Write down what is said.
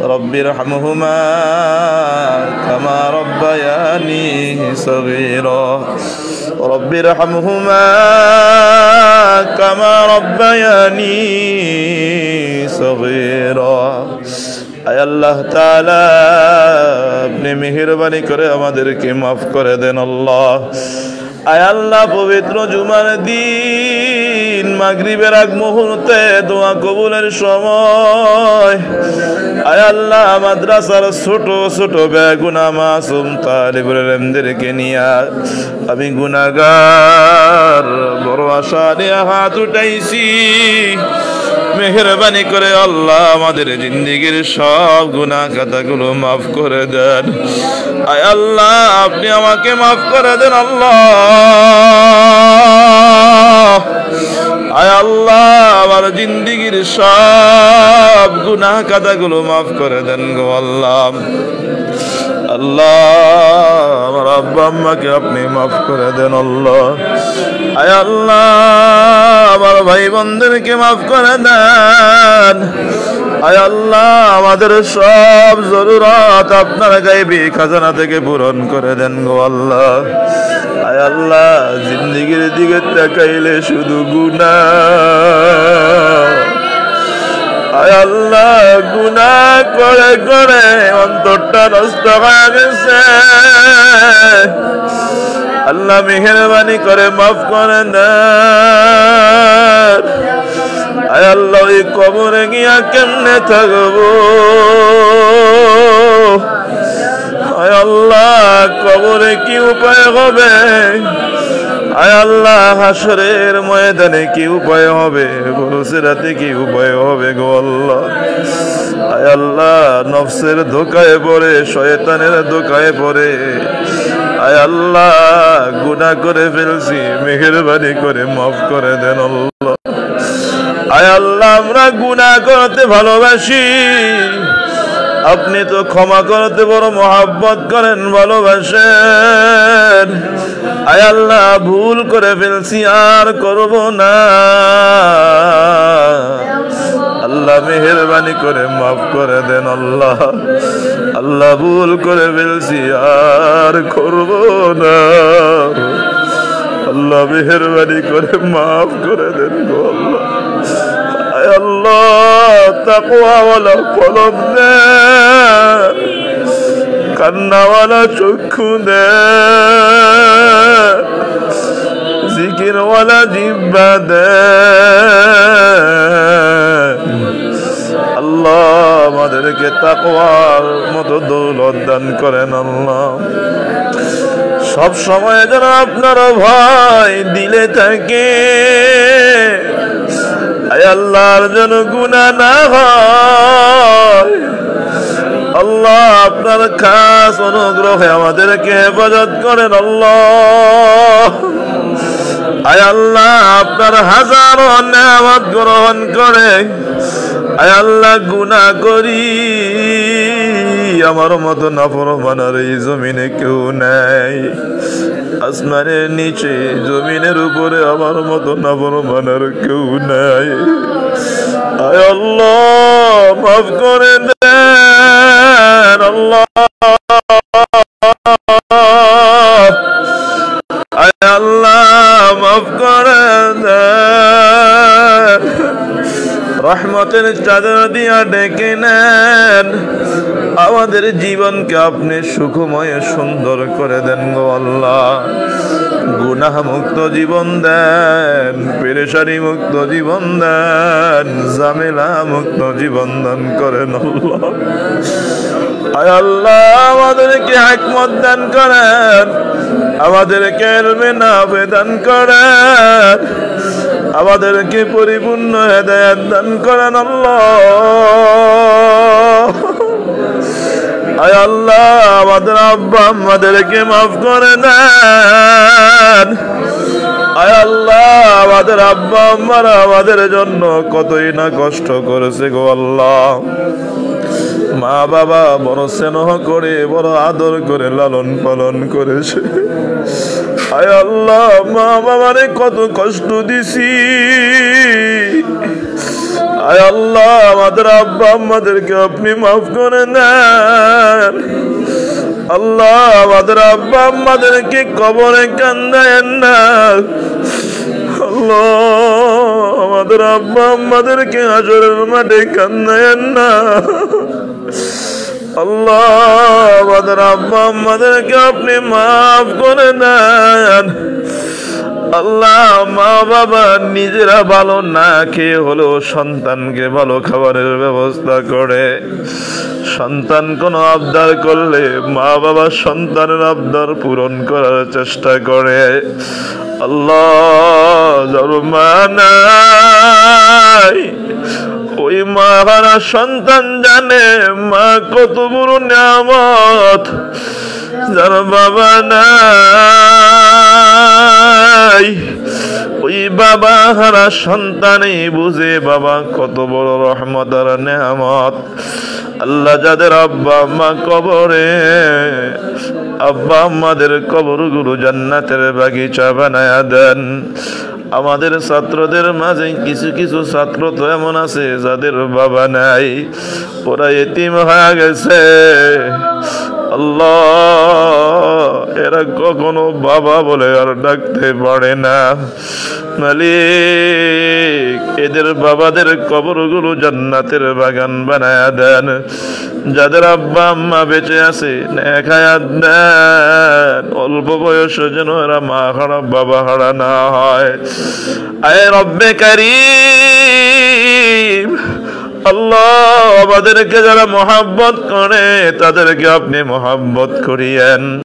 رب ارحمهما كما ربياني صغيرا رب ارحمهما كما ربياني صغيرا আয় আল্লাহ তাআলা আপনি মেহেরবানি করে আমাদেরকে মাফ করে দেন আল্লাহ। আয় আল্লাহ পবিত্র জুমার দিন মাগরিবের আগ মুহূর্তে দোয়া কবুলের সময় আয় আল্লাহ মাদ্রাসার ছোট ছোট বেগুনা মাসুম তালিবুল ইলমদেরকে নিয়ে আমি গুনাহগার বড় আশা নিয়ে হাত উঠাইছি। মেহেরবানি করে আল্লাহ আমাদের জিন্দেগির সব গুনাহ খাতাগুলো মাফ করে দেন। আয় আল্লাহ আপনি আমাকে মাফ করে দেন আল্লাহ। আয় আল্লাহ আমার জিন্দেগির সব গুনাহ খাতাগুলো মাফ করে দেন গো আল্লাহ। আল্লাহ আমার আব্বা আম্মাকে আপনি মাফ করে দেন আল্লাহ। আয় আল্লাহ আমার ভাই বোনদেরকে মাফ করে দেন। আয় আল্লাহ আমাদের সব জরুরত আপনার গায়বী খাজানা থেকে পূরণ করে দেন গো আল্লাহ। আয় আল্লাহ জিন্দেগির দিকে তাকাইলে শুধু গুনাহ, আয় আল্লাহ গুনাহ করে করে অন্তরটা নষ্ট হয়ে গেছে। আল্লাহ মেহেরবানি করে মাফ করে দেন। আয় আল্লাহ ওই কবরে গিয়া কেমনে থাকবো? আয় আল্লাহ কবরে কি উপায় হবে? আয় আল্লাহ হাসরের ময়দানে কি উপায় হবে? বরসিরাতে কি উপায় হবে গো আল্লাহ? আয় আল্লাহ নফসের ধোকায় পড়ে শয়তানের ধোকায় পড়ে আয় আল্লাহ গুনাহ করে ফেলছি, মেহেরবানি করে মাফ করে দেন আল্লাহ। আয় আল্লাহ আমরা গুনাহ করতে ভালোবাসি, আপনি তো ক্ষমা করতে বড় মহব্বত করেন, ভালোবাসেন। আয় আল্লাহ ভুল করে ফেলছি আর করব না, আল্লাহ মেহেরবানি করে মাফ করে দেন আল্লাহ। আল্লাহ ভুল করে ফেলছি আর করব না, আল্লাহ মেহেরবানি করে মাফ করে দেন গো আল্লাহ। আয় আল্লাহ তাকওয়াওয়ালা কলব দেন, কান্নাওয়ালা চক্ষু দেন, জিকিরওয়ালা জিহ্বা দেন। আল্লাহ আমাদেরকে তাকওয়ার মতো দৌলত দান করেন আল্লাহ। সব সময় যেন আপনার ভয় দিলে থাকে, আয় আল্লাহর যেন গুনাহ না হয়। আল্লাহ আপনার খাস অনুগ্রহে আমাদেরকে হেফাজত করেন আল্লাহ। আয় আল্লাহ আপনার হাজারো নেয়ামত গ্রহণ করে আয় আল্লাহ গুনাহ করি, আমার মতো নাফরমানের এই জমিনে কেউ নাই। আসমানের নিচে জমিনের উপরে আমার মতো নাফরমানের কেউ নাই। আয় আল্লাহ মাফ করে দেন আল্লাহ। আয় আল্লাহ মাফ করে দেন, রহমতের চাদর দিয়া ডেকে নেন। আমাদের জীবনকে আপনি সুখময় সুন্দর করে দেন গো আল্লাহ। গুনাহ মুক্ত জীবন দেন, পেরেশানি মুক্ত জীবন দেন, ঝামেলা মুক্ত জীবন দান করেন আল্লাহ। আয় আল্লাহ আমাদেরকে হিকমত দান করেন, আমাদেরকে ইলমে নাফে দান করেন, আমাদেরকে পরিপূর্ণ হেদায়েত দান করেন আল্লাহ। আয় আল্লাহ আমাদের আব্বা আমাদেরকে মাফ করে দেন। আয় আল্লাহ আমাদের আব্বা আম্মারা আমাদের জন্য কতই না কষ্ট করেছে গো আল্লাহ। মা বাবা বড় স্নেহ করে বড় আদর করে লালন পালন করেছে। আয় আল্লাহ মা বাবারে কত কষ্ট দিছি, আয় আল্লাহ আমাদের আব্বা আম্মাদেরকে আপনি মাফ করে দেন আল্লাহ আমাদের আব্বা আম্মাদেরকে কবরে কান্দায়েন না আল্লাহ আমাদের আব্বা আম্মাদেরকে হাসরের মাঠে কান্দায়েন না আল্লাহ আমাদের আব্বা আম্মাদেরকে আপনি মাফ করে দেন আল্লাহ মা বাবা নিজেরা ভালো না খেয়ে হলেও সন্তানকে ভালো খাবারের ব্যবস্থা করে সন্তান কোনো আবদার করলে মা বাবা সন্তানের আবদার পূরণ করার চেষ্টা করে আল্লাহ যার মা নাই ওই মা হারা সন্তান জানে মা কত বড় নিয়ামত যার বাবা নাই ওই বাবা হারা সন্তানই বুঝে বাবা কত বড় রহমত আর নেয়ামত আল্লাহ যাদের আব্বা আম্মা কবরে আব্বা আম্মাদের কবরগুলো জান্নাতের বাগিচা বানায়া দেন আমাদের ছাত্রদের মাঝে কিছু কিছু ছাত্র তো এমন আছে যাদের বাবা নাই ওরা এতিম হয়ে গেছে আল্লাহ এরা কখনো বাবা বলে আর ডাকতে পারে না মালিক এদের বাবাদের কবরগুলো জান্নাতের বাগান বানায়া দেন যাদের আব্বা আম্মা বেঁচে আছে নেক হায়াত দেন অল্প বয়সে যেন এরা মা হারা বাবা হারা না হয় আয় রব্বে কারীম আল্লাহ আমাদেরকে যারা মহব্বত করে তাদেরকে আপনি মহব্বত করিয়েন